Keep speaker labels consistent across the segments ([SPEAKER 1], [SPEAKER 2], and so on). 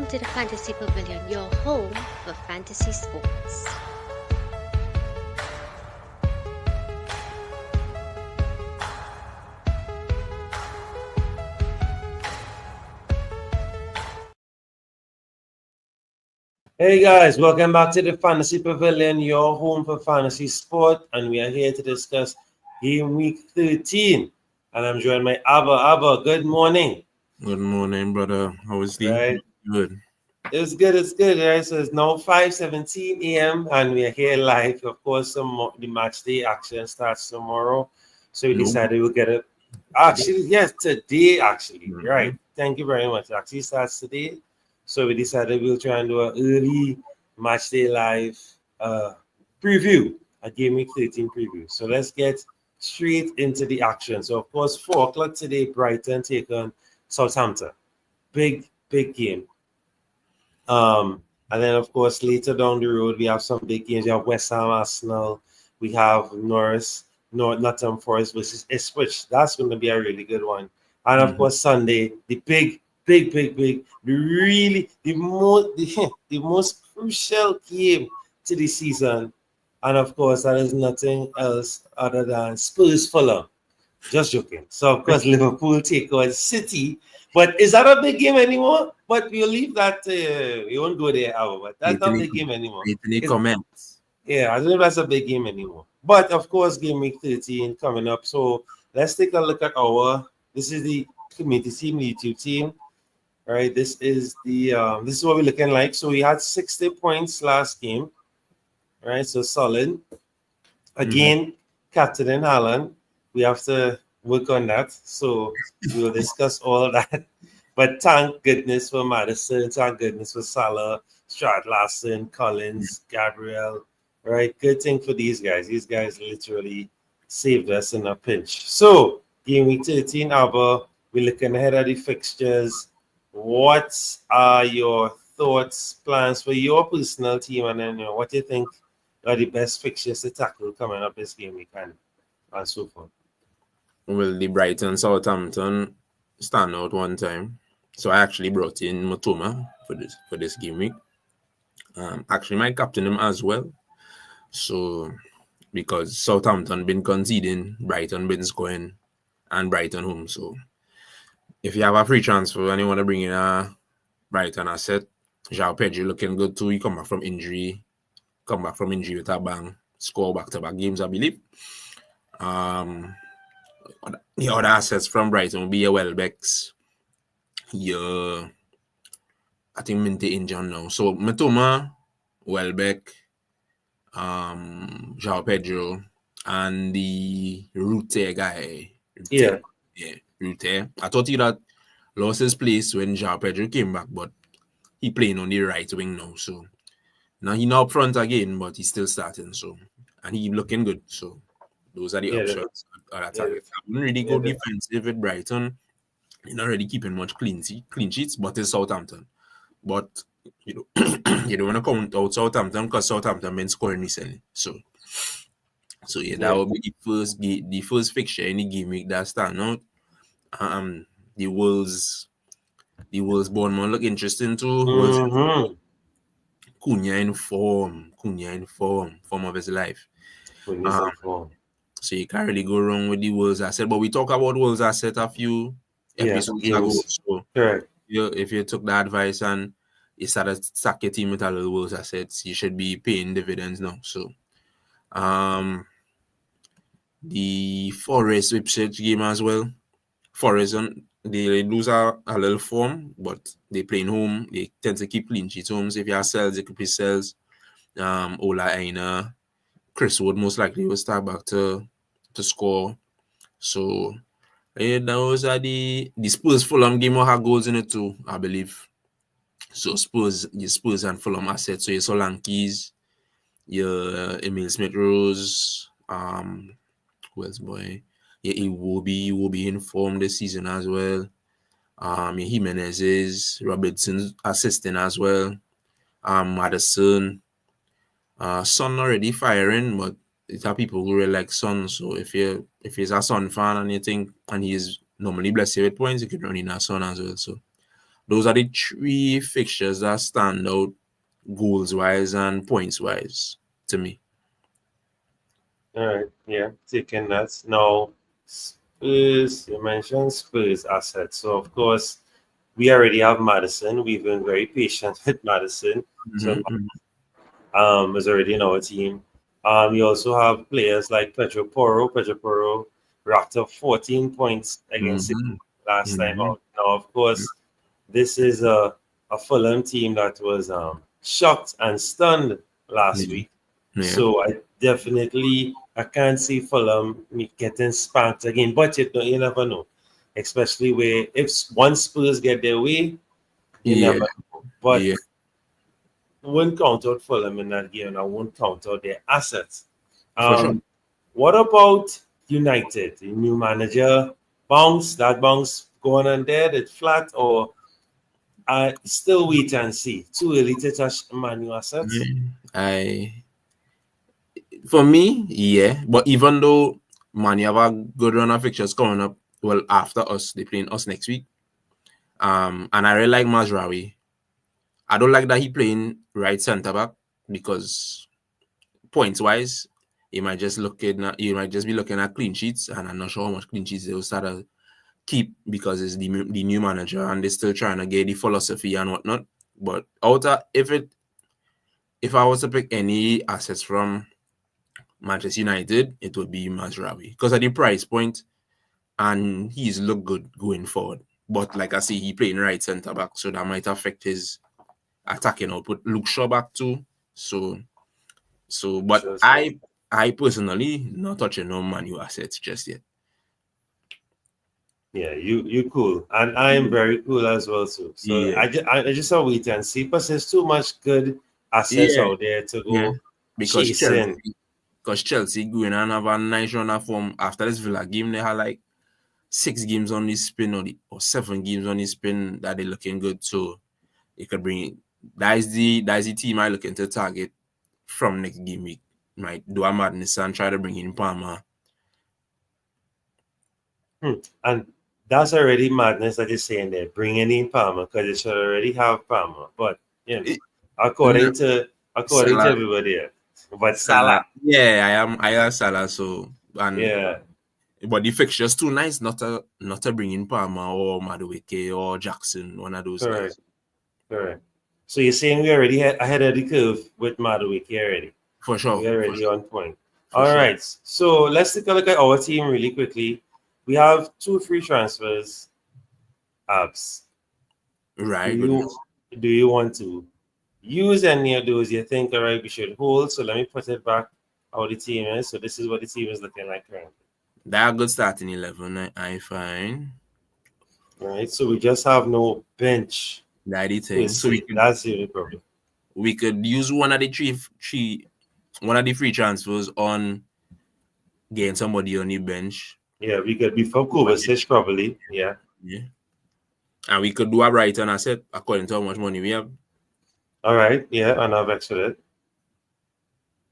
[SPEAKER 1] welcome to the Fantasy Pavilion, your home for fantasy sports.
[SPEAKER 2] Hey guys, welcome back to the Fantasy Pavilion, your home for fantasy sport, and we are here to discuss Game Week 13. And I'm joined by Abba. Abba, good morning.
[SPEAKER 3] Good morning, brother. How is the
[SPEAKER 2] Right.
[SPEAKER 3] good?
[SPEAKER 2] It's good, right? So it's now 5:17 a.m. and we are here live. Of course, the match day action starts tomorrow. So we decided we'll get it. Actually, yes, today, actually.
[SPEAKER 3] Mm-hmm.
[SPEAKER 2] Right. Thank you very much. Actually starts today. So we decided we'll try and do an early match day live preview, a Game Week 13 preview. So let's get straight into the action. So, of course, 4 o'clock today, Brighton take on Southampton. Big game. And then, of course, later down the road, we have some big games. We have West Ham, Arsenal. We have Nottingham Forest versus Ipswich. That's going to be a really good one. And, of course, Sunday, the big, the most crucial game to the season. And, of course, that is nothing else other than Spurs Fulham. Just joking. So, of course, Liverpool take on City. But is that a big game anymore? But we'll leave that. We won't go there, but that's not a big game anymore.
[SPEAKER 3] Any comments?
[SPEAKER 2] Yeah, I don't know if that's a big game anymore. But, of course, Game Week 13 coming up. So, let's take a look at this is the community team, the YouTube team. All right, this is this is what we're looking like. So, we had 60 points last game. All right, so solid. Again, Captain and Haaland. We have to work on that. So we will discuss all that. But thank goodness for Madison. Thank goodness for Salah, Stuart Larson, Collins, Gabriel. Right? Good thing for these guys. These guys literally saved us in a pinch. So, Game Week 13, Abba, we're looking ahead at the fixtures. What are your thoughts, plans for your personal team? And then, what do you think are the best fixtures to tackle coming up this game week and so forth?
[SPEAKER 3] Well, the Brighton Southampton stand out one time. So I actually brought in Matoma for this game week. Actually, my captain him as well. So because Southampton been conceding, Brighton been scoring, and Brighton home. So if you have a free transfer and you want to bring in a Brighton asset, Jarrod Pedro looking good too. He come back from injury with a bang, score back-to-back games, I believe. The other assets from Brighton will be your Welbecks, I think Minte injured now. So Matoma, Welbeck, João Pedro, and the Rute guy. Rute. I thought he had lost his place when João Pedro came back, but he playing on the right wing now. So now he up front again, but he's still starting. So and he looking good. So those are the options. I wouldn't really go defensive with Brighton. You're not really keeping much clean sheets, but it's Southampton. But you don't want to count out Southampton because Southampton been scoring recently. So that will be the first fixture in the game week that stand out. The Wolves Bournemouth look interesting too. Cunha in form of his life. So you can't really go wrong with the Wolves asset. But we talk about Wolves asset a few episodes ago. So if you took the advice and you started sack your team with a little Wolves assets, you should be paying dividends now. So the Forest Ipswich game as well. Forest they lose a little form, but they playing home. They tend to keep clean sheets home. So if you have Sells, it could be Sells. Ola Aina, Chris Wood most likely will start back to score. So those are the Spurs Fulham game will have goals in it too, I believe. So Spurs and Fulham assets. So your Solankis, your Emil Smith-Rose, who else boy? Yeah, he will be informed this season as well. Jimenez's, Robertson assisting as well. Madison, Son already firing, but it's are people who really like Son. So if he's a Son fan and you think and he's normally blessed with points, you could run in a Son as well. So those are the three fixtures that stand out goals-wise and points-wise to me.
[SPEAKER 2] All right, yeah, taking that. Now, Spurs, you mentioned Spurs assets. So, of course, we already have Madison. We've been very patient with Madison. So, is already in our team. You also have players like Pedro Porro. Pedro Porro racked up 14 points against City last time out. Now, of course, this is a Fulham team that was shocked and stunned last week. So I can't see Fulham getting spanked again. But you never know, especially where if one Spurs get their way, you never know. But won't count out Fulham in that game, and I won't count out their assets.
[SPEAKER 3] For sure.
[SPEAKER 2] What about United? The new manager bounce, that bounce going on there, that flat, or still wait and see? Too early to touch Man U assets?
[SPEAKER 3] For me, yeah. But even though Man U have a good run of fixtures coming up, well, after us, they playing us next week. And I really like Mazraoui. I don't like that he playing right centre back because points wise, he might just be looking at clean sheets, and I'm not sure how much clean sheets they'll start to keep because it's the new manager and they're still trying to get the philosophy and whatnot. But if I was to pick any assets from Manchester United, it would be Mazraoui because of the price point, and he's looked good going forward. But like I say, he playing right centre back, so that might affect his attacking output. Luke Shaw back too. But I personally not touching no Man U assets just yet.
[SPEAKER 2] Yeah, you cool, and I am very cool as well too. So I just wait and see because there's too much good assets out there to go chasing.
[SPEAKER 3] Because Chelsea going and have a nice run of form after this Villa game. They had like 6 games on the spin or 7 games on the spin that they're looking good. So they could bring it. That is the team I looking to target from next game week. Might do a madness and try to bring in Palmer.
[SPEAKER 2] And that's already madness that you're saying there. Bringing in Palmer because they should already have Palmer. But according to everybody else. But Salah.
[SPEAKER 3] Yeah, I am Salah. So
[SPEAKER 2] yeah.
[SPEAKER 3] But the fixture's too nice not to bring in Palmer or Madueke or Jackson, one of those guys.
[SPEAKER 2] Correct. So you're saying we're already ahead of the curve with Madueke already?
[SPEAKER 3] For sure.
[SPEAKER 2] We're already on point. All right. So let's take a look at our team really quickly. We have 2 free transfers. Abs.
[SPEAKER 3] Right.
[SPEAKER 2] Do you want to use any of those you think, all right, we should hold? So let me put it back how the team is. So this is what the team is looking like currently.
[SPEAKER 3] That good starting 11, I find.
[SPEAKER 2] Right. So we just have no bench.
[SPEAKER 3] That's the thing.
[SPEAKER 2] That's the only problem.
[SPEAKER 3] We could use one of the free transfers on getting somebody on the bench.
[SPEAKER 2] Yeah, we could be for Kovacic probably. Yeah.
[SPEAKER 3] And we could do a Brighton asset according to how much money we have.
[SPEAKER 2] All right. Yeah, and I've excellent.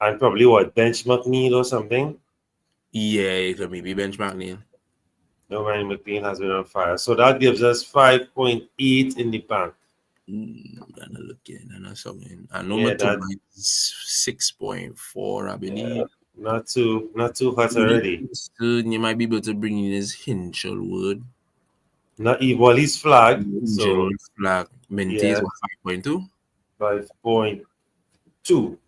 [SPEAKER 2] And probably bench McNeil or something?
[SPEAKER 3] Yeah, it could maybe bench McNeil.
[SPEAKER 2] No, Ryan McNeil has been on fire. So that gives us 5.8 in the bank.
[SPEAKER 3] I'm looking and something. And number 2 is 6.4, I believe.
[SPEAKER 2] Yeah, not too hot already.
[SPEAKER 3] You might be able to bring in his Hinchell word.
[SPEAKER 2] Not even he's flagged.
[SPEAKER 3] So flag. Maintains 5.2.
[SPEAKER 2] 5.2.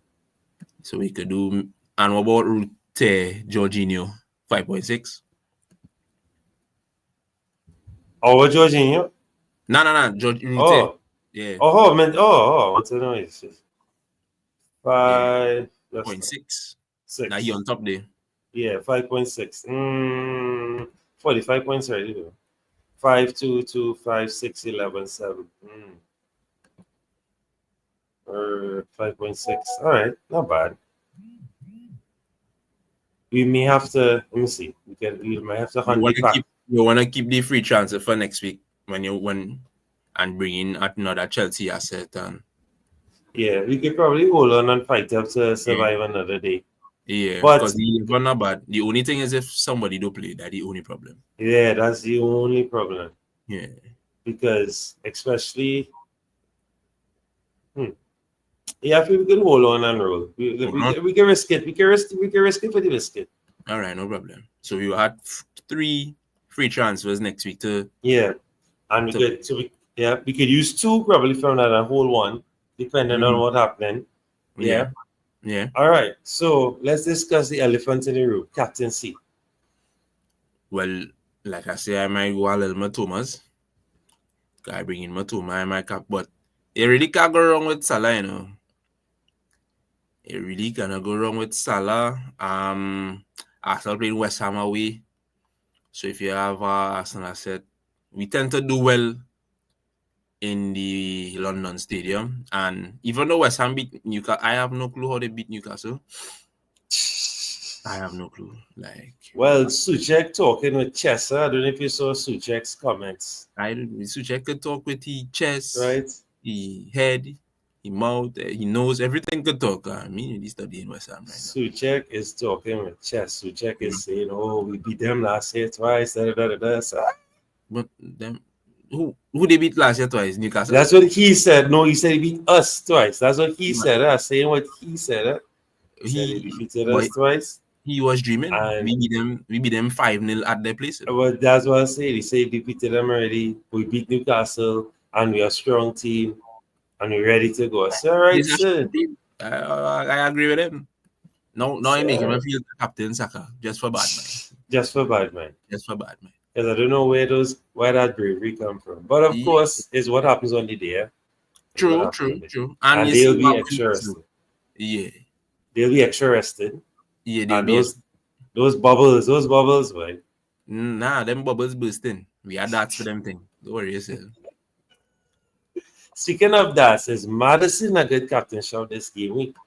[SPEAKER 3] So we could do. And what about Rute Jorginho? 5.6.
[SPEAKER 2] Our Jorginho?
[SPEAKER 3] No. Rute. Yeah.
[SPEAKER 2] What's the noise? 5.6.
[SPEAKER 3] Now he on top there.
[SPEAKER 2] Yeah, 5.6. 45 points already though. 5, 2, 2, 5, 6, 11, 7. 5.6. All right, not bad. We may have to. Let me see. We might have to hunt it back.
[SPEAKER 3] You want to keep the free transfer for next week and bring in another Chelsea asset and.
[SPEAKER 2] Yeah, we could probably hold on and fight up to survive another day.
[SPEAKER 3] Yeah, because the not bad. The only thing is if somebody don't play, that's the only problem.
[SPEAKER 2] Yeah, that's the only problem.
[SPEAKER 3] Yeah.
[SPEAKER 2] because especially, yeah, if we can hold on and roll, we can risk it. We can risk it for the biscuit.
[SPEAKER 3] All right, no problem. So we had 3 free transfers next week to
[SPEAKER 2] and we could use 2 probably from that and hold 1, depending on what happening. Yeah. All right. So let's discuss the elephant in the room, captaincy.
[SPEAKER 3] Well, like I say, I might go a little more Thomas. I bring in Matoma in my cap, but it really can't go wrong with Salah, you know. It really cannot go wrong with Salah. Arsenal playing West Ham away. So if you have Arsenal set, we tend to do well in the London Stadium. And even though West Ham beat Newcastle, I have no clue how they beat Newcastle. I have no clue.
[SPEAKER 2] Well, Suchek talking with Chester. I don't know if you saw Suchek's comments.
[SPEAKER 3] Suchek could talk with his chest,
[SPEAKER 2] right?
[SPEAKER 3] He head, he mouth, he knows everything could talk. I mean, he's studying West Ham right now.
[SPEAKER 2] Suchek is talking with chest. Suchek is saying, "Oh, we beat them last year twice."
[SPEAKER 3] But them, who they beat last year twice? Newcastle.
[SPEAKER 2] That's what he said. No, he said he beat us twice. That's what he said. Saying what he said. He beat us twice.
[SPEAKER 3] He was dreaming. We beat them 5-0 at their place.
[SPEAKER 2] But that's what I said. He said we beat them already. We beat Newcastle, and we are a strong team, and we're ready to go. So, all right, sir.
[SPEAKER 3] I agree with him. No, I make him feel captain Saka just for bad man.
[SPEAKER 2] Just for bad man.
[SPEAKER 3] Because
[SPEAKER 2] I don't know where that bravery come from. But of course, it's what happens on the day.
[SPEAKER 3] True.
[SPEAKER 2] And they'll be extra rested.
[SPEAKER 3] Yeah.
[SPEAKER 2] They'll be extra rested.
[SPEAKER 3] Yeah,
[SPEAKER 2] and those bubbles, right?
[SPEAKER 3] Nah, them bubbles bursting. We had that for them thing. Don't worry yourself.
[SPEAKER 2] Speaking of that, is Madison a good captain shout this game week?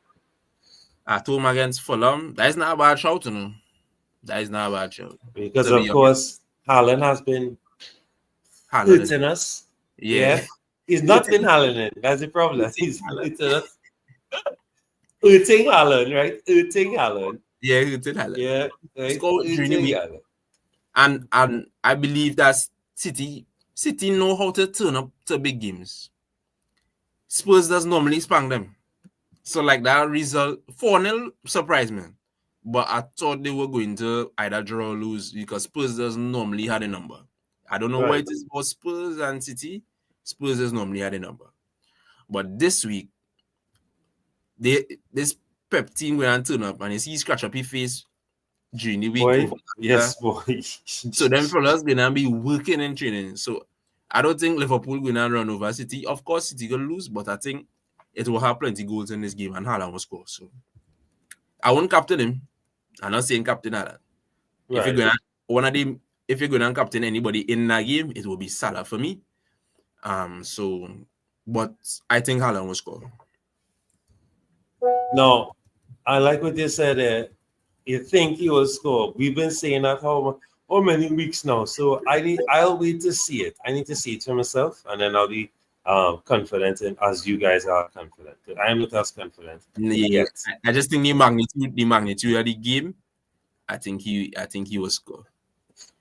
[SPEAKER 3] At home against Fulham, that is not a bad shout, you know. That is not a bad shout.
[SPEAKER 2] Because of course, Haaland has been hurting us. Yeah. He's not been Haaland. That's the problem. He's hurting us. Hurting Haaland, right? Hurting Haaland.
[SPEAKER 3] Yeah, hurting Haaland.
[SPEAKER 2] Yeah. Right?
[SPEAKER 3] And I believe that City know how to turn up to big games. Spurs does normally spank them. So like that result, 4-0 surprised me. But I thought they were going to either draw or lose because Spurs doesn't normally have a number. I don't know why it is about Spurs and City. Spurs does normally have a number. But this week, this Pep team going to turn up and you see scratch up his face during the week.
[SPEAKER 2] Boy.
[SPEAKER 3] So them fellas gonna be working and training. So I don't think Liverpool gonna run over City. Of course, City gonna lose, but I think it will have plenty goals in this game and Haaland will score. So I won't captain him. I'm not saying captain Haaland. Right. If you're gonna captain anybody in that game, it will be Salah for me. But I think Haaland will score.
[SPEAKER 2] No, I like what you said there. You think he will score. We've been saying that how many weeks now. So I'll wait to see it. I need to see it for myself, and then I'll be confident as you guys are confident. I am not as confident.
[SPEAKER 3] Yeah, I just think the magnitude of the game. I think he will score.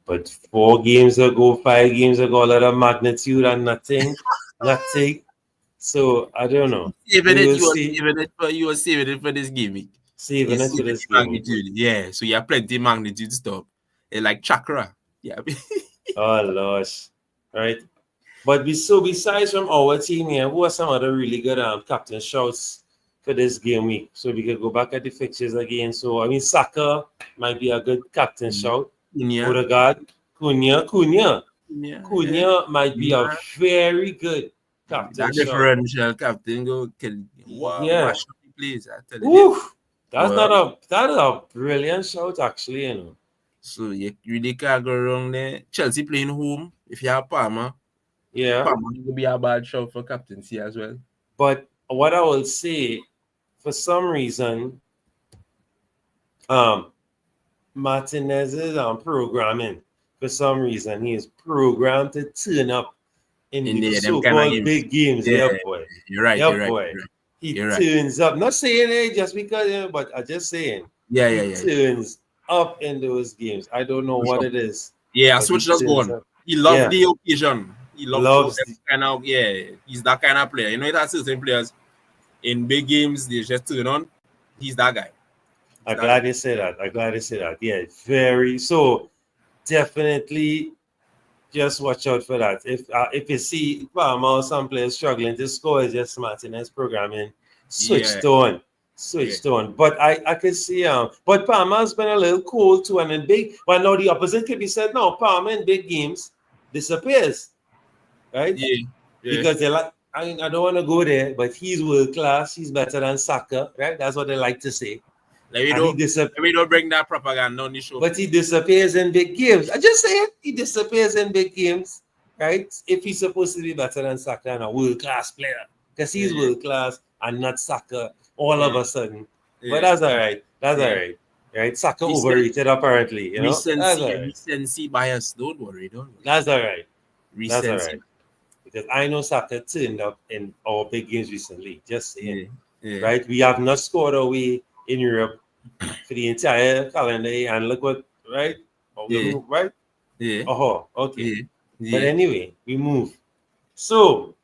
[SPEAKER 2] But 4 games ago, 5 games ago, a lot of magnitude and nothing. So I don't know.
[SPEAKER 3] You were saving it for this game.
[SPEAKER 2] Saving it for this game.
[SPEAKER 3] Yeah, so you have plenty of magnitude stuff. Like chakra. Yeah.
[SPEAKER 2] Oh gosh. Right. But besides from our team here, who are some other really good captain shouts for this game week? So we could go back at the fixtures again. So I mean Saka might be a good captain shout. Odegaard, Cunha might be a very good captain.
[SPEAKER 3] That differential captain go kill. Wow, please, I tell
[SPEAKER 2] you. That's a brilliant shout, actually, you know.
[SPEAKER 3] So you really can't go wrong there. Chelsea playing home. If you have Palmer, Palmer will be a bad shout for captaincy as well.
[SPEAKER 2] But what I will say, for some reason, Martinez's programming. For some reason, he is programmed to turn up in the so-called big games. Yeah, boy.
[SPEAKER 3] You're right.
[SPEAKER 2] He turns up. Not saying it just because, but I'm just saying. He turns up in those games. I don't know what it is.
[SPEAKER 3] Yeah, switch just going. He loves the occasion. he loves
[SPEAKER 2] Loves
[SPEAKER 3] that kind of he's that kind of player. You know, it has certain players in big games they just turn on. He's that guy.
[SPEAKER 2] I'm glad you say that. Yeah, very so definitely just watch out for that. If you see Palmer or some players struggling to score, it's just Martinez programming switched on. But I can see but Palmer's been a little cold too, and in big. But now the opposite could be said. No, Palmer in big games disappears, right?
[SPEAKER 3] Yeah.
[SPEAKER 2] Because they like. I don't want to go there, but he's world class. He's better than Saka, right? That's what they like to say.
[SPEAKER 3] We don't bring that propaganda on the show.
[SPEAKER 2] But he disappears in big games. I just say it. He disappears in big games, right? If he's supposed to be better than Saka and a world-class player. Because he's world-class and not Saka all of a sudden. But that's all right. That's all right. Right? Saka overrated apparently. You know?
[SPEAKER 3] Recency bias. Don't worry.
[SPEAKER 2] That's all right.
[SPEAKER 3] Recency.
[SPEAKER 2] That's all right. Because I know Saka turned up in our big games recently. Just saying. Right? We have not scored away in Europe for the entire calendar year, and look what, right? Right?
[SPEAKER 3] Yeah.
[SPEAKER 2] Oh, okay. Yeah. But anyway, we move. So,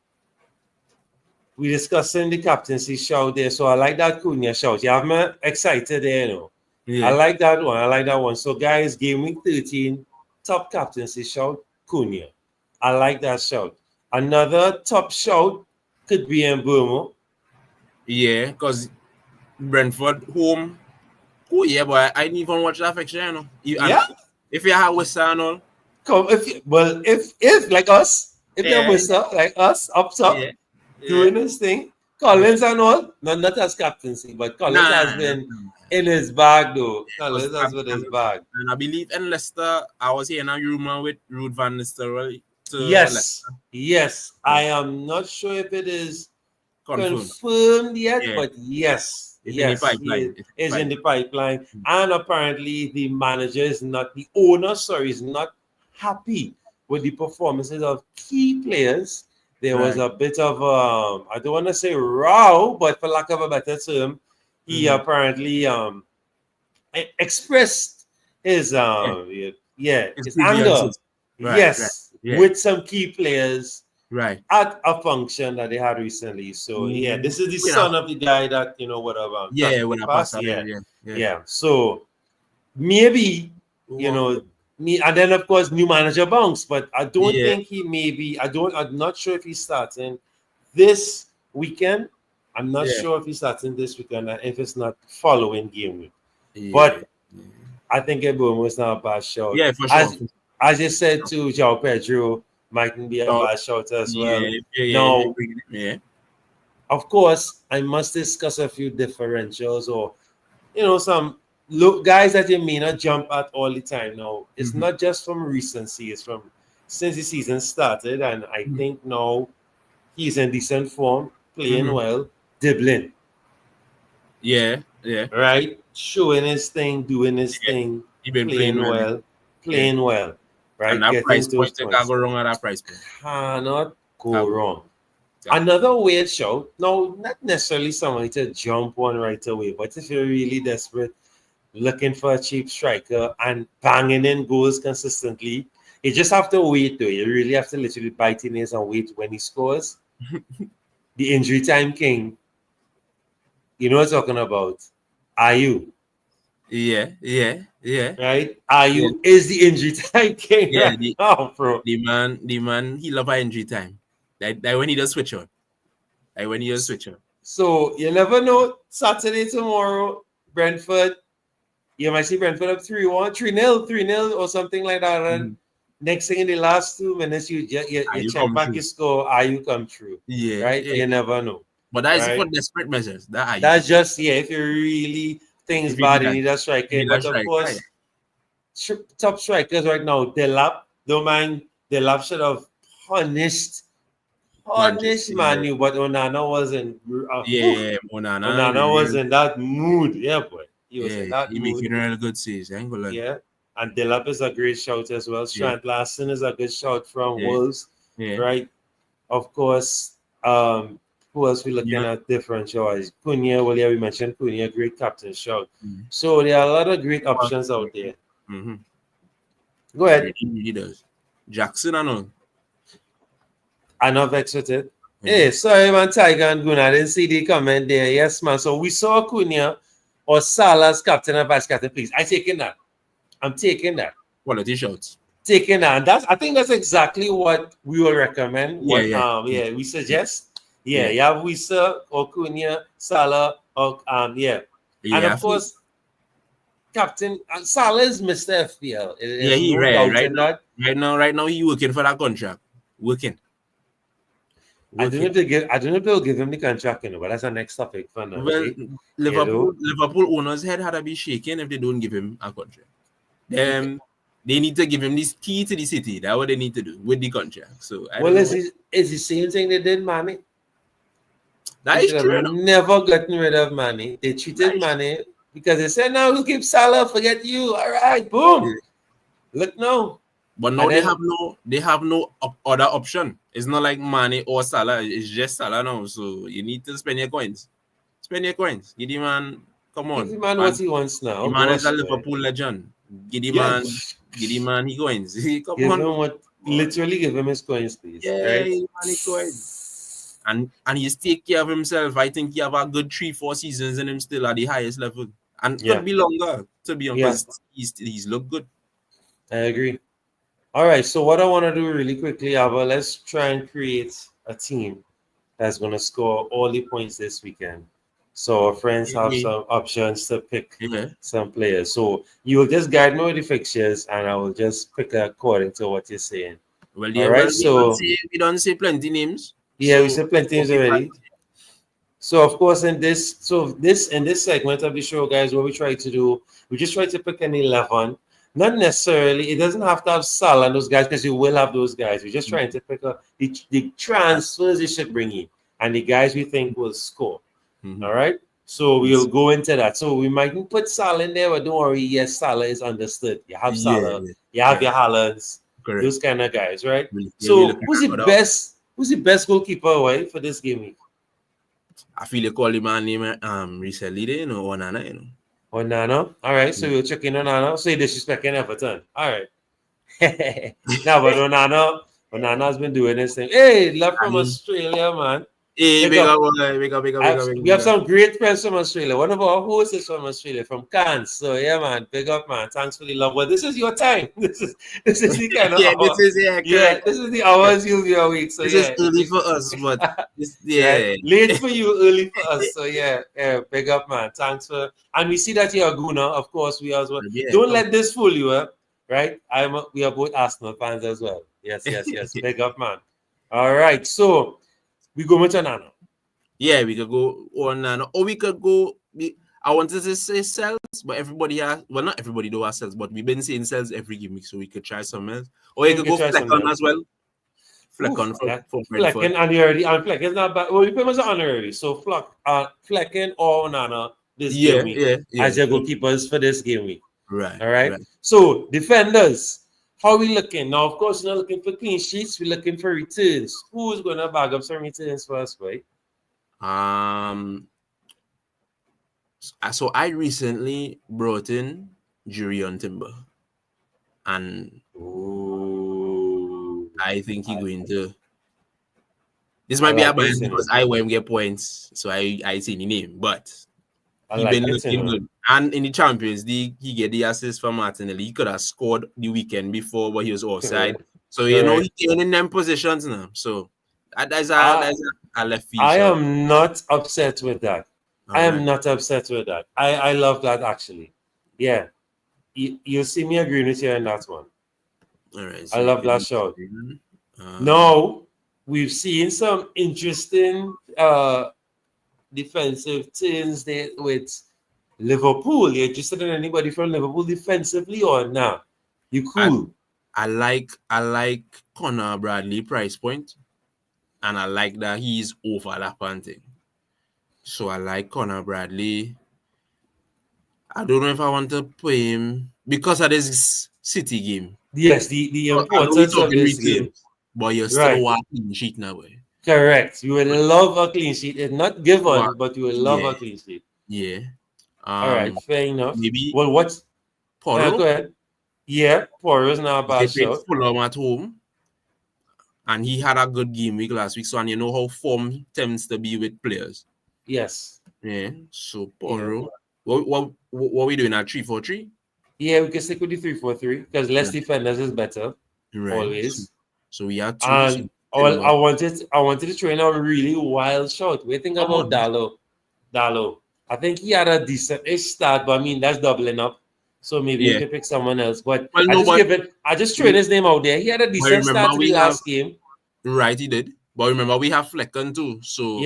[SPEAKER 2] we discussing the captaincy shout there. So, I like that Cunha shout. You have me excited there, you know. Yeah. I like that one. So, guys, game week 13, top captaincy shout, Cunha. I like that shout. Another top shout could be Mbeumo.
[SPEAKER 3] Yeah, because Brentford home. Oh yeah, boy! I didn't even watch that fixture, you know. If you have West and all,
[SPEAKER 2] if like us, if you're West like us up top, doing this thing, Collins and all, not as captaincy, but Collins has been in his bag though. Collins has been in his bag.
[SPEAKER 3] And I believe in Leicester, I was hearing a rumor with Ruud van Nistelrooy.
[SPEAKER 2] Yes. I am not sure if it is confirmed yet, but yes.
[SPEAKER 3] It's in
[SPEAKER 2] the pipeline. And apparently the owner is not happy with the performances of key players. There was a bit of I don't want to say row, but for lack of a better term, he apparently expressed his anger. With some key players.
[SPEAKER 3] Right.
[SPEAKER 2] At a function that they had recently. So this is the son of the guy that So maybe and then of course new manager bounce, but I don't think I'm not sure if he's starting this weekend. I'm not sure if he's starting this weekend and if it's not following game week. But I think Mbeumo was not a bad shot.
[SPEAKER 3] Yeah, for sure.
[SPEAKER 2] As you said to João Pedro, mightn't be a bad shot as well. Of course, I must discuss a few differentials or, some guys that you may not jump at all the time. Now, it's not just from recency, it's from since the season started, and I think now he's in decent form, playing well, dribbling.
[SPEAKER 3] Yeah.
[SPEAKER 2] Right? Showing his thing, doing his thing,
[SPEAKER 3] He been
[SPEAKER 2] playing well. Right,
[SPEAKER 3] and that price point can't go wrong at that price point.
[SPEAKER 2] Cannot go wrong. Another weird show. No, not necessarily somebody to jump on right away, but if you're really desperate, looking for a cheap striker and banging in goals consistently, you just have to wait though. You really have to literally bite your nails and wait when he scores. The injury time king. You know what I'm talking about? Ayew.
[SPEAKER 3] Yeah.
[SPEAKER 2] Right? Ayew is the injury time king.
[SPEAKER 3] Yeah,
[SPEAKER 2] bro.
[SPEAKER 3] The man, he love our injury time. Like when he does switch on.
[SPEAKER 2] So you never know. Saturday tomorrow, Brentford. You might see Brentford up 3-1, 3-0 or something like that. And next thing in the last 2 minutes, you check back your score. Ayew come through.
[SPEAKER 3] Yeah.
[SPEAKER 2] Right? You never know.
[SPEAKER 3] But that is for desperate measures.
[SPEAKER 2] That's just if you really things bad, you need a striker. But of course, top strikers right now, Delap, don't mind, Delap should have punished Manu, but Onana wasn't. Onana was in that mood. Yeah, boy. He was in that mood.
[SPEAKER 3] He making really good saves.
[SPEAKER 2] Yeah. And Delap is a great shout as well. Strand Larson is a good shout from Wolves. Yeah. Right? Of course, who else we looking at differentials? Cunha, we mentioned Cunha, great captain shout. So there are a lot of great options out there.
[SPEAKER 3] Go ahead. He does. Jackson and all.
[SPEAKER 2] I'm not vexed with it. Hey, sorry, man, Tiger and Gunnar. I didn't see the comment there. Yes, man. So we saw Cunha or Salah's captain and vice captain, please. I'm taking that.
[SPEAKER 3] Quality shots.
[SPEAKER 2] Taking that. And I think that's exactly what we will recommend. We suggest. You have Wissa or Cunha, Salah, or and of course, Captain Salah is Mr. FPL.
[SPEAKER 3] He right now he working for that contract. Working.
[SPEAKER 2] I don't know if they'll give him the contract, but that's the next topic for now.
[SPEAKER 3] Well, Liverpool owners' head had to be shaken if they don't give him a contract. They need to give him this key to the city. That's what they need to do with the contract. So
[SPEAKER 2] it's the same thing they did Mane.
[SPEAKER 3] That is true.
[SPEAKER 2] Never gotten rid of Mane. They treated Mane because they said, "No, we'll keep Salah. Forget you." All right, boom. Yeah. Look now.
[SPEAKER 3] But now they have no other option. It's not like Mane or Salah. It's just Salah now. So you need to spend your coins. Give the man. Come on.
[SPEAKER 2] Give the man what he wants now.
[SPEAKER 3] The man is a Liverpool legend. Give the man his coins.
[SPEAKER 2] Literally give him his coins, please.
[SPEAKER 3] Yeah, right? His coins. And he's take care of himself. I think he have a good 3-4 seasons in him still at the highest level. And could be longer, to be honest. He's looked good.
[SPEAKER 2] I agree. All right, so what I want to do really quickly, Abba, let's try and create a team that's going to score all the points this weekend. So our friends have some options to pick some players. So you will just guide me with the fixtures, and I will just pick according to what you're saying.
[SPEAKER 3] Well, all right. We don't say plenty names.
[SPEAKER 2] Yeah, we say plenty names already. So of course, in this segment of the show, guys, what we try to do, we just try to pick an 11. Not necessarily, it doesn't have to have Salah and those guys, because you will have those guys. We're just trying to pick up the transfers they should bring in and the guys we think will score. All right. So we'll go into that. So we mightn't put Salah in there, but don't worry. Yes, Salah is understood. You have Salah, you have your Haalands, those kind of guys, right? So who's the best goalkeeper for this game week?
[SPEAKER 3] I feel you call him a name recently, Onana,
[SPEAKER 2] Onana. All right, so we'll check in Onana. So you're disrespecting Everton. All right. Now, but Onana's been doing this thing. Hey, love from Australia, man.
[SPEAKER 3] Hey, big up.
[SPEAKER 2] We have some great friends from Australia. One of our hosts is from Australia, from Cairns. So yeah, man, big up, man. Thanks for the love. Well, this is your time. This is the kind of hour. This is the hours you'll be a week. So
[SPEAKER 3] this is early for us, but
[SPEAKER 2] late for you, early for us. So yeah, big up, man. Thanks for. And we see that you're a Guna, of course. We as well. Don't let this fool you, right? We are both Arsenal fans as well. Yes. Big up, man. All right, so. We go with Onana.
[SPEAKER 3] Yeah, we could go Onana. Or we could go. I wanted to say cells, but everybody has. Well, not everybody do have cells, but we've been saying cells every game week, so we could try some else. Or we could go Fleckon as well. Fleckon for
[SPEAKER 2] Fleckon, and you already. And Fleckon is not bad. Well, we put him as an honorary. So Fleckon or Onana this game week as your goalkeepers for this game week.
[SPEAKER 3] Right.
[SPEAKER 2] All right. So defenders. How are we looking? Now, of course, we're not looking for clean sheets. We're looking for returns. Who's going to bag up some returns for us, right?
[SPEAKER 3] So I recently brought in Jarrod Timber. And I think he's going to... This might be a bias because I won't get points. So I see the name. But he's been looking good. And in the Champions League, he get the assist from Martinelli. He could have scored the weekend before, but he was offside. So, he's in them positions now. So, that's a left field.
[SPEAKER 2] I am not upset with that. Not upset with that. I love that, actually. Yeah. You'll see me agreeing with you on that one.
[SPEAKER 3] All right. So
[SPEAKER 2] I love that shot. Now, we've seen some interesting defensive things there with Liverpool. You're interested in anybody from Liverpool defensively or not? You cool?
[SPEAKER 3] I like Connor Bradley price point, and I like that he's overlapping thing. So I like Connor Bradley. I don't know if I want to play him because of this City game.
[SPEAKER 2] Yes, the importance of this game.
[SPEAKER 3] But you're still want a clean sheet now.
[SPEAKER 2] Correct. You will love a clean sheet. It's not given, but you will love a clean sheet.
[SPEAKER 3] Yeah.
[SPEAKER 2] All right, fair enough.
[SPEAKER 3] Maybe.
[SPEAKER 2] Well, what?
[SPEAKER 3] Porro?
[SPEAKER 2] Go ahead. Yeah, Porro is not a bad shot.
[SPEAKER 3] Fulham at home. And he had a good game week last week. So, and you know how form tends to be with players.
[SPEAKER 2] Yes.
[SPEAKER 3] Yeah. So, Poro. What we doing at 3-4-3?
[SPEAKER 2] Yeah, we can stick with the 3-4-3 because less defenders is better.
[SPEAKER 3] Right.
[SPEAKER 2] Always.
[SPEAKER 3] So we had two.
[SPEAKER 2] And I wanted to train a really wild shot. We think about Dallo. I think he had a decent-ish start, but I mean that's doubling up. So maybe you could pick someone else. But I just threw his name out there. He had a decent start to the last game.
[SPEAKER 3] Right, he did. But remember, we have Flecken too. So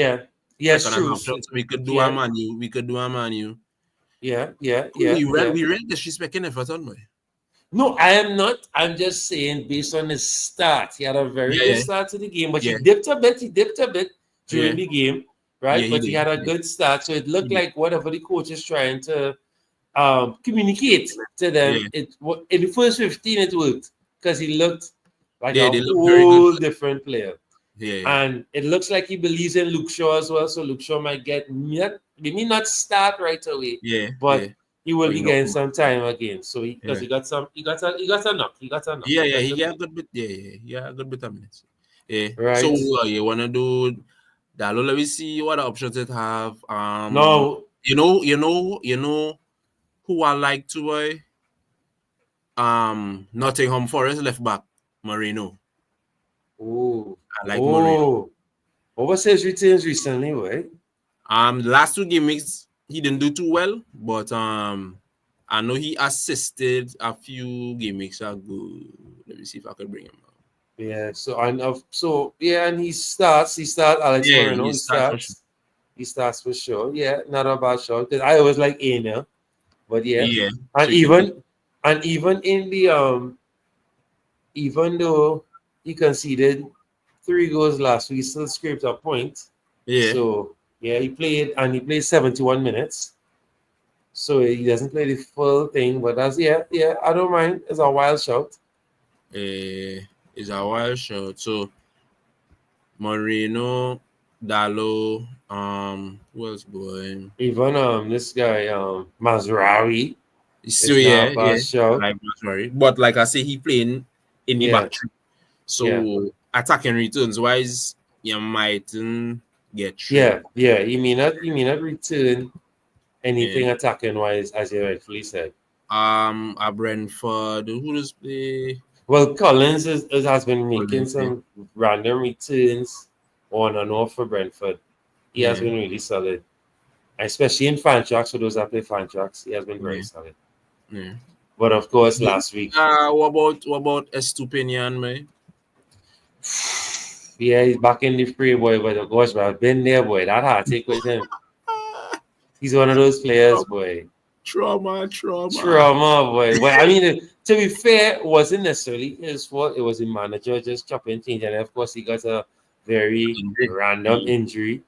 [SPEAKER 2] yes, true.
[SPEAKER 3] We could do a Manu. We could do a Manu.
[SPEAKER 2] Yeah.
[SPEAKER 3] We really disrespecting Everton, boy.
[SPEAKER 2] No, I am not. I'm just saying based on his start. He had a very good start to the game, but he dipped a bit during the game, right? But he had a good start. So it looked like whatever the coach is trying to communicate to them. In the first 15 it worked because he looked like a whole different player. And it looks like he believes in Luke Shaw as well. So Luke Shaw might maybe not start right away. But he will be getting some time again. So he got a knock. He got a good bit.
[SPEAKER 3] A good bit of minutes. Yeah.
[SPEAKER 2] Right.
[SPEAKER 3] So you wanna do Dallo? Let me see what options it have.
[SPEAKER 2] No.
[SPEAKER 3] You know who I like to boy? Nottingham Forest left back, Moreno.
[SPEAKER 2] Oh.
[SPEAKER 3] I like Moreno.
[SPEAKER 2] What was his returns recently, right?
[SPEAKER 3] The last 2 game weeks he didn't do too well, but I know he assisted a few game weeks ago. Let me see if I can bring him up.
[SPEAKER 2] Yeah, and he starts Alex Moreno. He starts for sure. Yeah, not a bad shot. Because I always like Aina. But and so even in the even though he conceded 3 goals last week, he still scraped a point.
[SPEAKER 3] Yeah.
[SPEAKER 2] So he played 71 minutes. So he doesn't play the full thing, but that's I don't mind. It's a wild shot.
[SPEAKER 3] It's a wild shot. So Moreno, Dallo, who else going?
[SPEAKER 2] Even this guy, Mazraoui.
[SPEAKER 3] So I like Mazraoui. But like I say, he playing in the back three. So attacking returns wise, you mightn't get through.
[SPEAKER 2] Yeah. He may not return anything attacking wise, as you rightfully said.
[SPEAKER 3] A Brentford, who does play?
[SPEAKER 2] Well, Collins has been making some random returns on and off for Brentford. He has been really solid, especially in fan tracks. For those that play fan tracks, he has been very solid.
[SPEAKER 3] Yeah.
[SPEAKER 2] But of course, last week.
[SPEAKER 3] What about Estupinian, man?
[SPEAKER 2] Yeah, he's back in the free, boy. But of course, I've been there, boy. That hard take with him. He's one of those players, boy.
[SPEAKER 3] Trauma,
[SPEAKER 2] boy. Well, I mean, to be fair, it wasn't necessarily his fault. It was the manager just chopping things, and of course, he got a very random injury,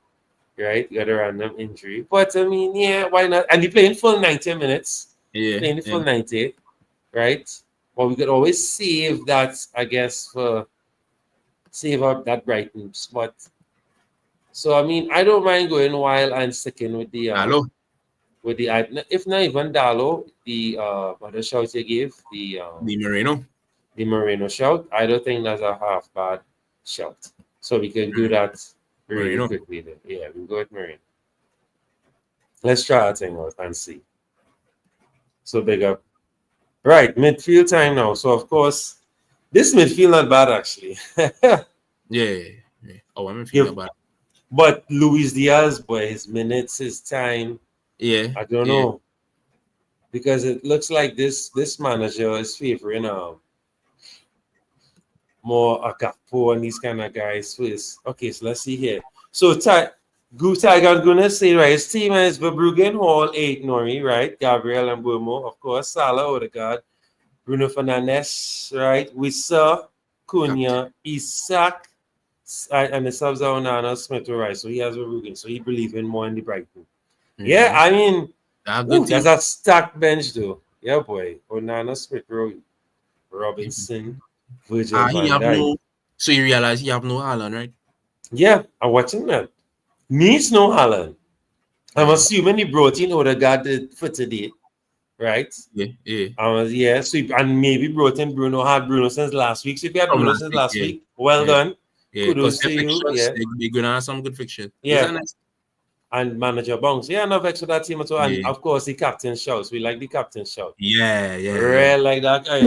[SPEAKER 2] right? He got a random injury, but I mean, why not? And he playing full 90 minutes. Playing the full 90, right? Well, we could always save that, I guess, for save up that Brighton spot. So I mean, I don't mind going wild and sticking with the if not even Dallo, the other shout you gave, the Moreno shout. I don't think that's a half bad shout. So we can do that really quickly then. Yeah, we go with Moreno. Let's try our thing out and see. So big up. Right, midfield time now. So of course, this midfield not bad actually.
[SPEAKER 3] Oh, I'm midfield not bad.
[SPEAKER 2] But Luis Diaz, boy, his minutes, his time. I don't know. Because it looks like this manager is favoring more Akapo and these kind of guys first. Okay, so let's see here. So Tiger gonna say, right, his team is Verbruggen, Hall, 8 Nori, right? Gabriel and Burmo, of course, Salah, Odegaard, Bruno Fernandes, right? Wissa, Cunha, Isak, and the subs are Onana, Smith, right? So he has Verbruggen, so he believes in more in the Brighton. Yeah, I mean, that's a stacked bench, though. Yeah, boy. Onana, Smith, Robinson, Virgil van Dijk.
[SPEAKER 3] So you realize you have no Haaland, right?
[SPEAKER 2] Yeah, I'm watching that. Needs no Haaland. I'm assuming he brought in Odegaard for today, right?
[SPEAKER 3] Yeah.
[SPEAKER 2] So and maybe brought in Bruno. Had Bruno since last week. So if you had Bruno since last week, well done.
[SPEAKER 3] Yeah, because
[SPEAKER 2] kudos
[SPEAKER 3] their
[SPEAKER 2] to you.
[SPEAKER 3] fixtures,
[SPEAKER 2] Yeah,
[SPEAKER 3] they're gonna have some good fixtures.
[SPEAKER 2] yeah. And manager bounce. Yeah, no vex with that team at all. And
[SPEAKER 3] Yeah.
[SPEAKER 2] of course, the captain shouts. We like the captain shout.
[SPEAKER 3] Yeah.
[SPEAKER 2] Real like that guy.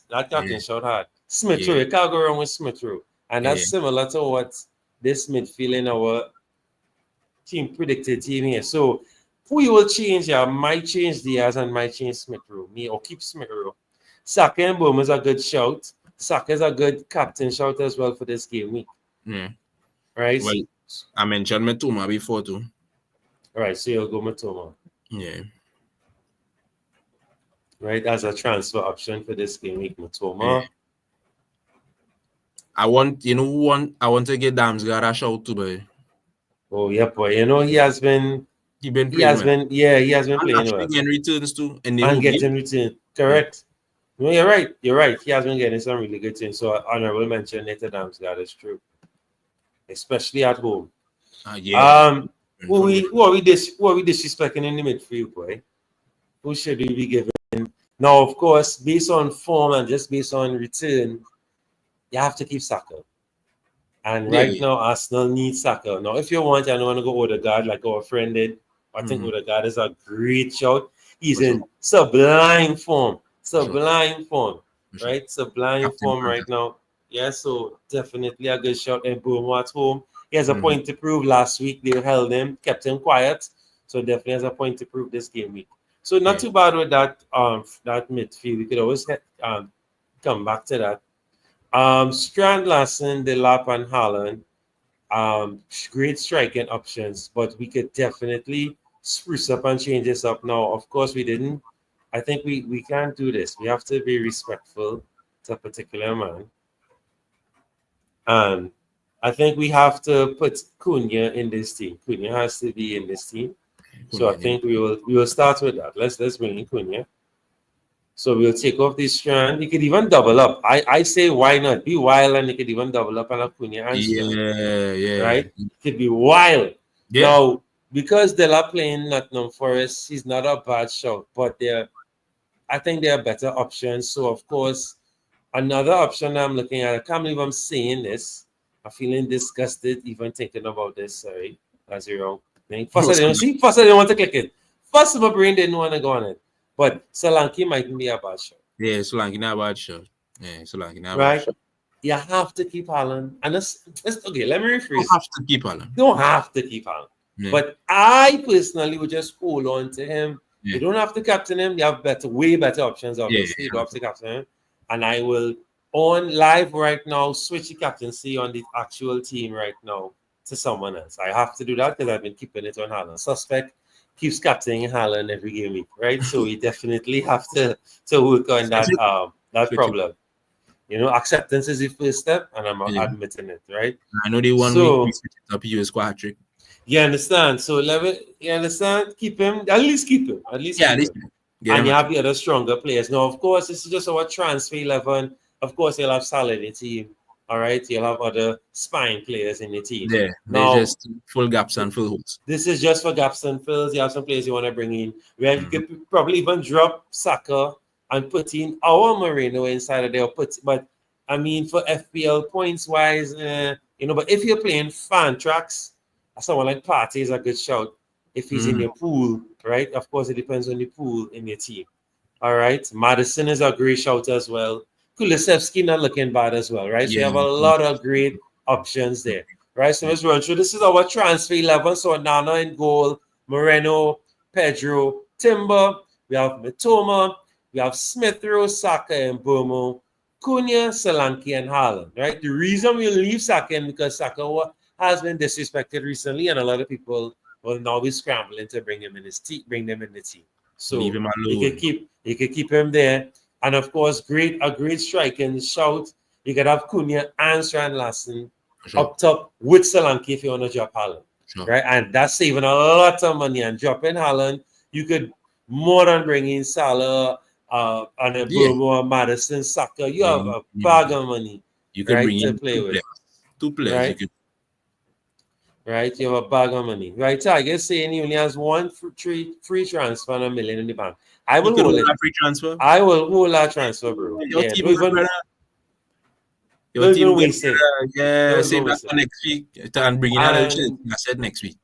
[SPEAKER 2] That captain
[SPEAKER 3] Yeah.
[SPEAKER 2] shout hard. Smith
[SPEAKER 3] Yeah.
[SPEAKER 2] Rowe, you can't go wrong with Smith Rowe. And that's
[SPEAKER 3] Yeah.
[SPEAKER 2] similar to what this midfield in our team predicted team here. So who you will change here might change Diaz and might change Smith Rowe. Me or keep Smith Rowe. Saka and Boom is a good shout. Saka is a good captain shout as well for this game week.
[SPEAKER 3] Yeah.
[SPEAKER 2] Right?
[SPEAKER 3] Well, I mentioned Mitoma before too.
[SPEAKER 2] All right, so you'll go Mitoma.
[SPEAKER 3] Yeah.
[SPEAKER 2] Right, as a transfer option for this game week, Mitoma.
[SPEAKER 3] Yeah. I want to get Damsgaard a shout too, boy.
[SPEAKER 2] Oh yeah, boy. You know he has been
[SPEAKER 3] playing
[SPEAKER 2] he has been playing well.
[SPEAKER 3] Getting returns too, and
[SPEAKER 2] getting return. Correct. No, you're right. You're right. He has been getting some really good things. So honorable mention Nathan Damsgaard is true. Especially at home.
[SPEAKER 3] Yeah.
[SPEAKER 2] Who are we disrespecting in the midfield, boy? Who should we be giving? Now, of course, based on form and just based on return, you have to keep Saka. And right now, Arsenal needs Saka. Now, if you want, I don't want to go Odegaard like our friend did. I think Odegaard is a great shout. He's in sublime form. Sublime form. Right? Sublime form right now. Yeah, so definitely a good shot. And Boom at home. He has a point to prove. Last week they held him, kept him quiet. So definitely has a point to prove this game week. So not too bad with that that midfield. We could always come back to that. Strand Larson, Delap, and Haaland, great striking options, but we could definitely spruce up and change this up now. Of course, we didn't. I think we can't do this. We have to be respectful to a particular man. And I think we have to put Cunha in this team. Cunha has to be in this team. So I think we will start with that. Let's bring in Cunha. So we'll take off this strand. You could even double up. I say why not? Be wild and you could even double up and have Cunha and strand.
[SPEAKER 3] Yeah.
[SPEAKER 2] Right? It could be wild.
[SPEAKER 3] Yeah.
[SPEAKER 2] Now, because they're playing Nottingham Forest, he's not a bad shot, but I think there are better options. So of course, another option I'm looking at, I can't believe I'm saying this. I'm feeling disgusted even thinking about this. Sorry, that's the wrong thing. First, I didn't want to click it. First, my brain didn't want to go on it. But Solanke mightn't be a bad shot.
[SPEAKER 3] Yeah, Solanke not a bad shot. Yeah, Solanke not a
[SPEAKER 2] right?
[SPEAKER 3] bad shot.
[SPEAKER 2] You have to keep Haaland. And okay, let me rephrase.
[SPEAKER 3] You have to keep Haaland.
[SPEAKER 2] Don't have to keep Haaland. Yeah. But I personally would just hold on to him. Yeah. You don't have to captain him. You have way better options, obviously. You don't have to captain him. And I will, on live right now, switch the captaincy on the actual team right now to someone else. I have to do that because I've been keeping it on Haaland. Suspect keeps captaining Haaland every game week, right? So we definitely have to work on that problem. You know, acceptance is the first step, and I'm admitting it, right?
[SPEAKER 3] I know they want me to switch it up. You squad trick.
[SPEAKER 2] You understand? So you understand? Keep him. At least keep him. Keep him. And you have the other stronger players. Now, of course, this is just our transfer 11. Of course, you'll have Salah in the team. All right, you'll have other spine players in the team.
[SPEAKER 3] Yeah, they're just full gaps and full holes.
[SPEAKER 2] This is just for gaps and fills. You have some players you want to bring in. Where you could probably even drop Saka and put in our Moreno inside of there. But I mean, for FPL points wise, but if you're playing fan tracks, someone like Partey is a good shout. If he's in your pool, right? Of course, it depends on the pool in your team. All right, Madison is a great shout as well. Kulusevski not looking bad as well, right? So you have a lot of great options there, right? So let's run through. This is our transfer 11. So Nana in goal, Moreno, Pedro, Timber. We have Mitoma. We have Smith Rowe, Saka, and Bomo, Cunha, Solanke, and Haaland, right? The reason we leave Saka in because Saka has been disrespected recently, and a lot of people will now be scrambling to bring them in the team. So
[SPEAKER 3] leave him alone.
[SPEAKER 2] You could keep him there. And of course, a great striking shout. You could have Cunha and Strand Larson up top with Solanke if you want to drop Haaland. Right? And that's saving a lot of money. And dropping Haaland, you could more than bring in Salah and a Burmo, Madison, Saka. You have a bag of money.
[SPEAKER 3] You could bring in
[SPEAKER 2] play with.
[SPEAKER 3] Two players.
[SPEAKER 2] Right? Right, you have a bag of money. Right, so I guess saying he only has one free transfer and $1 million in the bank. I will hold it.
[SPEAKER 3] Free transfer.
[SPEAKER 2] I will hold that transfer, bro.
[SPEAKER 3] Your team
[SPEAKER 2] don't
[SPEAKER 3] get
[SPEAKER 2] waste it.
[SPEAKER 3] yeah,
[SPEAKER 2] Don't
[SPEAKER 3] save that
[SPEAKER 2] waste it.
[SPEAKER 3] for next week and bring in a little shit.
[SPEAKER 2] And
[SPEAKER 3] I said next week.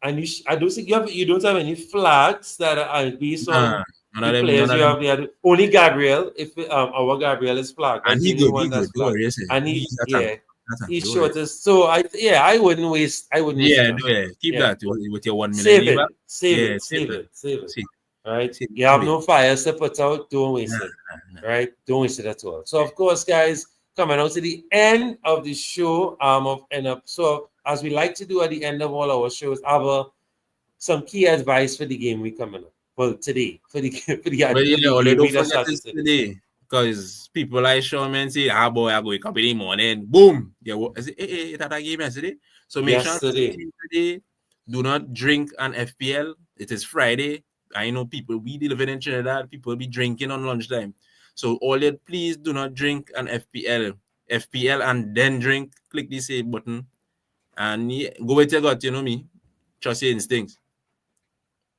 [SPEAKER 2] and I don't think you don't have any flags that are based
[SPEAKER 3] Nah,
[SPEAKER 2] on
[SPEAKER 3] none of
[SPEAKER 2] the
[SPEAKER 3] them,
[SPEAKER 2] players
[SPEAKER 3] none of
[SPEAKER 2] you
[SPEAKER 3] them.
[SPEAKER 2] have there. Only Gabriel, if our Gabriel is flagged,
[SPEAKER 3] And
[SPEAKER 2] that's the
[SPEAKER 3] he
[SPEAKER 2] only
[SPEAKER 3] good,
[SPEAKER 2] one
[SPEAKER 3] he
[SPEAKER 2] that's
[SPEAKER 3] good. Don't
[SPEAKER 2] flagged.
[SPEAKER 3] worry, I say.
[SPEAKER 2] And
[SPEAKER 3] He's a tank. That's a
[SPEAKER 2] he's
[SPEAKER 3] don't worry.
[SPEAKER 2] shortest. So I wouldn't waste
[SPEAKER 3] Yeah,
[SPEAKER 2] enough.
[SPEAKER 3] keep
[SPEAKER 2] Yeah.
[SPEAKER 3] that with your 1 million.
[SPEAKER 2] Save it, save
[SPEAKER 3] Yeah,
[SPEAKER 2] it, save it, save it.
[SPEAKER 3] Save,
[SPEAKER 2] All right.
[SPEAKER 3] save
[SPEAKER 2] You have
[SPEAKER 3] it.
[SPEAKER 2] no fires to put out, don't waste
[SPEAKER 3] Nah,
[SPEAKER 2] it.
[SPEAKER 3] nah.
[SPEAKER 2] Right? Don't waste it at all. So of course, guys, coming out to the end of the show, so as we like to do at the end of all our shows, some key advice for the game we coming up. Well, today for the
[SPEAKER 3] But yeah, all they
[SPEAKER 2] game we
[SPEAKER 3] don't
[SPEAKER 2] that
[SPEAKER 3] forget
[SPEAKER 2] started
[SPEAKER 3] is
[SPEAKER 2] today.
[SPEAKER 3] today. Because people like Sean man say, boy, I wake up in the morning, boom. Yeah, I say, hey, that game yesterday. So make sure today, do not drink an FPL. It is Friday. I know people we living in Trinidad, people be drinking on lunchtime. So all that, please do not drink an FPL and then drink, click the save button. And yeah, go with your gut, you know me. Trust your instincts.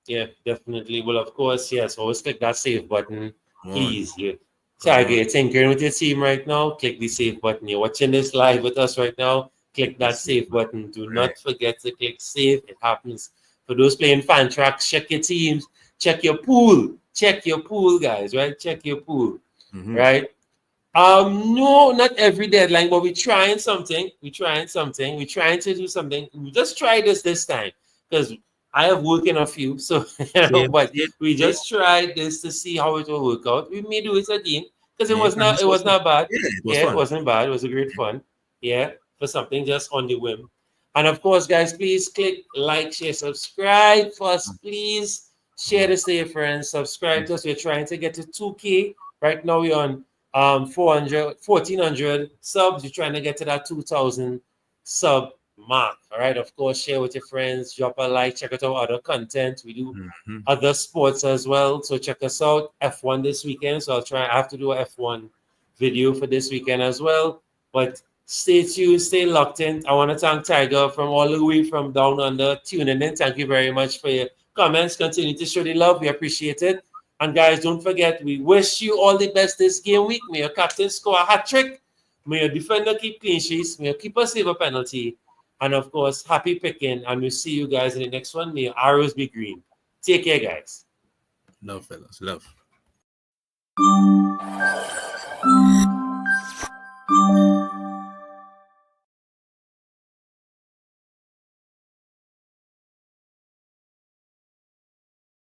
[SPEAKER 2] Yeah, definitely. Well, of course, yes. Always click that save button, please. Yeah. So,
[SPEAKER 3] Come on.
[SPEAKER 2] you're tinkering with your team right now, click the save button. You're watching this live with us right now, click that save button. Do not forget to click save. It happens. For those playing fan tracks, check your teams, check your pool, guys, right? Check your pool, right? No, not every deadline, but we're trying something. We're trying to do something. We just try this time because I have worked in a few, so but we just tried this to see how it will work out. We may do it again because it was not bad.
[SPEAKER 3] Yeah,
[SPEAKER 2] It wasn't bad. It was a great fun. Yeah, for something just on the whim. And of course, guys, please click like, share, subscribe for us. Please share this to your friends. Subscribe to us. We're trying to get to 2K. Right now we're on 1,400 subs. You're trying to get to that 2,000 sub mark. All right. Of course, share with your friends, drop a like, check out our other content. We do other sports as well. So check us out. F1 this weekend. So I have to do a F1 video for this weekend as well. But stay tuned, stay locked in. I want to thank Tiger from all the way from down under tuning in. Thank you very much for your comments. Continue to show the love. We appreciate it. And guys, don't forget, we wish you all the best this game week. May your captain score a hat trick. May your defender keep clean sheets. May your keeper save a penalty. And of course, happy picking. And we'll see you guys in the next one. May your arrows be green. Take care, guys.
[SPEAKER 3] Love, fellas. Love.